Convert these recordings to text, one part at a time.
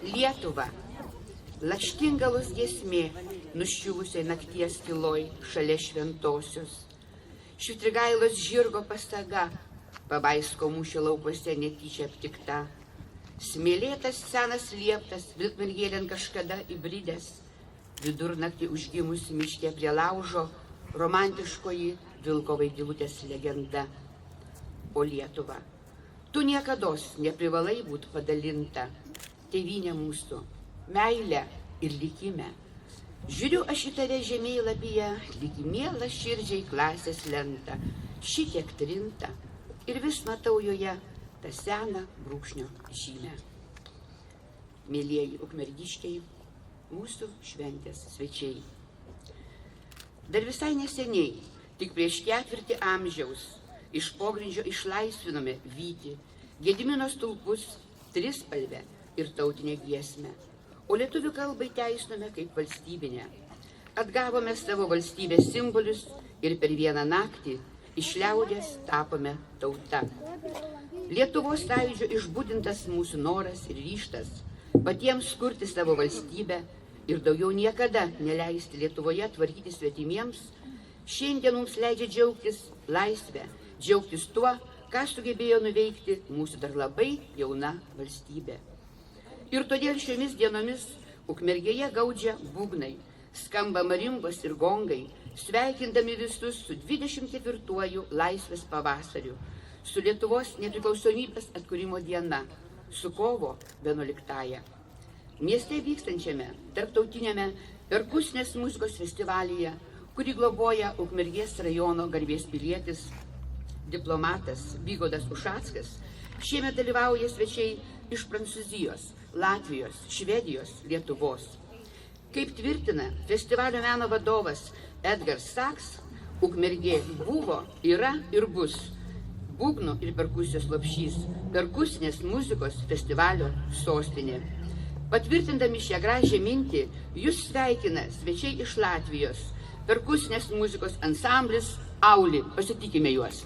Lietuva, lakštingalos giesmė, nuščiuvusiai nakties tyloj šalia šventosios. Švitrigailos žirgo pasaga, Pabaisko mūšio laukuose netyčia aptikta. Smėlėtas senas lieptas, vilkmergėlėn kažkada įbridęs, vidurnaktį užgimusi miške prie laužo, romantiškoji vilko vaidilutės legenda. O Lietuva, tu niekados neprivalai būti padalinta, tėvynė mūsų, meilė ir likime. Žiūriu aš į tave žemėlapyje, lyg mielą širdžiai klasės lentą, šitiek trinta, ir vis matau joje tą seną brūkšnio žymę. Mėlieji ukmergiškiai, mūsų šventės svečiai. Dar visai neseniai, tik prieš 4 amžiaus, iš pogrindžio išlaisvinome vytį, Gedimino stulpus, trispalvę ir tautinę giesmę, o lietuvių kalbai teisinome kaip valstybinę. Atgavome savo valstybės simbolius ir per vieną naktį iš liaudės tapome tauta. Lietuvos sąjūdžio išbudintas mūsų noras ir ryžtas patiems kurti savo valstybę ir daugiau niekada neleisti Lietuvoje tvarkyti svetimiems, šiandien mums leidžia džiaugtis laisvę, džiaugtis tuo, ką sugebėjo nuveikti mūsų dar labai jauna valstybė. Ir todėl šiomis dienomis Ukmergėje gaudžia būgnai, skamba marimbos ir gongai, sveikindami visus su 24-uoju laisvės pavasariu, su Lietuvos nepriklausomybės atkūrimo diena, su kovo 11-ąja. Mieste vykstančiame tarptautiniame perkusinės muzikos festivalyje, kurį globoja Ukmergės rajono garbės pilietis, diplomatas Vygaudas Ušackas, šiemet dalyvauja svečiai iš Prancūzijos, Latvijos, Švedijos, Lietuvos. Kaip tvirtina festivalio meno vadovas Edgar Saks, Ukmergė buvo, yra ir bus būgnų ir perkusijos lopšys, perkusinės muzikos festivalio sostinė. Patvirtindami šią gražią mintį, jūs sveikina svečiai iš Latvijos, perkusinės muzikos ansamblis Auli. Pasitikime juos.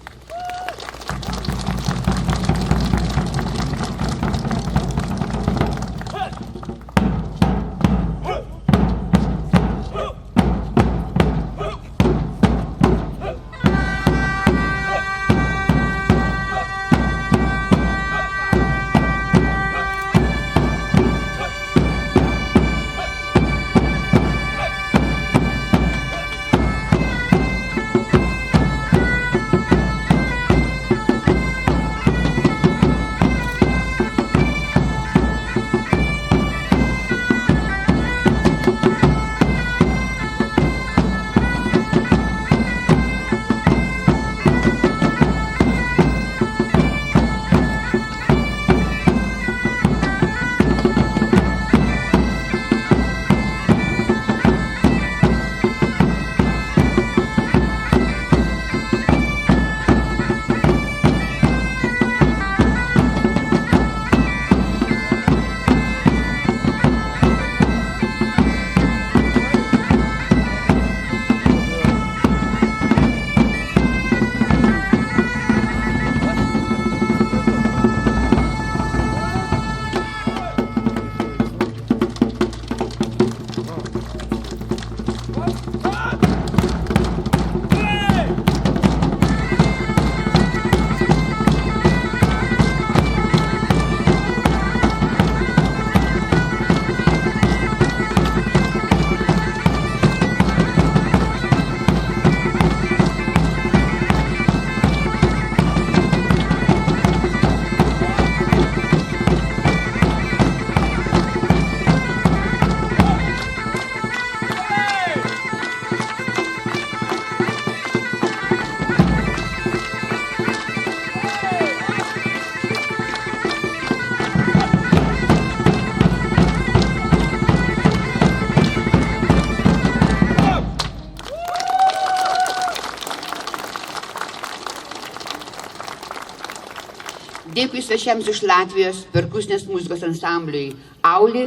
Dėkui svečiams iš Latvijos perkusinės muzikos ansambliui Auli,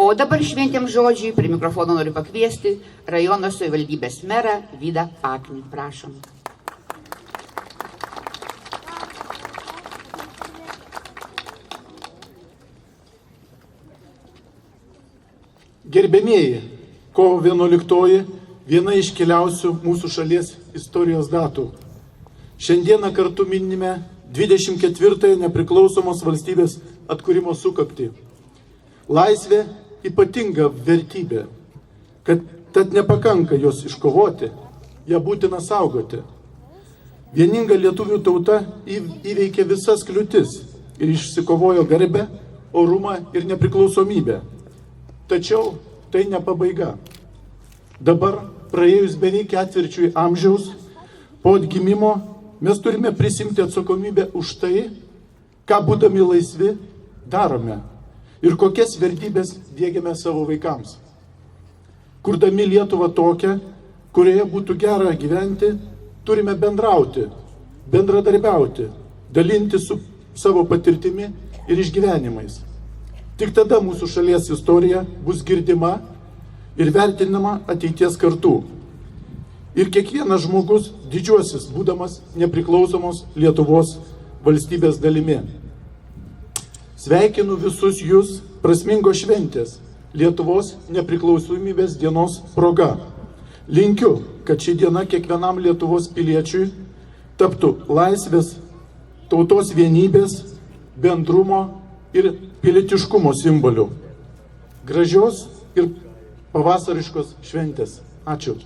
o dabar šventėm žodžiui prie mikrofono noriu pakviesti rajono savivaldybės merą Vydą Paknį. Prašom. Gerbėmieji, kovo 11 viena iškiliausių mūsų šalies istorijos datų. Šiandieną kartu minime 24-ąją nepriklausomos valstybės atkūrimo sukaktį. Laisvė ypatinga vertybė, tad nepakanka jos iškovoti, ją būtina saugoti. Vieninga lietuvių tauta įveikė visas kliūtis ir išsikovojo garbę, orumą ir nepriklausomybę. Tačiau tai ne pabaiga. Dabar, praėjus beveik ketvirčiui amžiaus, po atgimimo mes turime prisimti atsakomybę už tai, ką būdami laisvi darome ir kokias vertybės diegiame savo vaikams. Kurdami Lietuvą tokią, kurioje būtų gera gyventi, turime bendrauti, bendradarbiauti, dalinti su savo patirtimi ir išgyvenimais. Tik tada mūsų šalies istorija bus girdima ir vertinama ateities kartų. Ir kiekvienas žmogus didžiuosis, būdamas nepriklausomos Lietuvos valstybės dalimi. Sveikinu visus jūs prasmingos šventės Lietuvos nepriklausomybės dienos proga. Linkiu, kad ši diena kiekvienam Lietuvos piliečiui taptų laisvės, tautos vienybės, bendrumo ir pilietiškumo simboliu. Gražios ir pavasariškos šventės. Ačiū.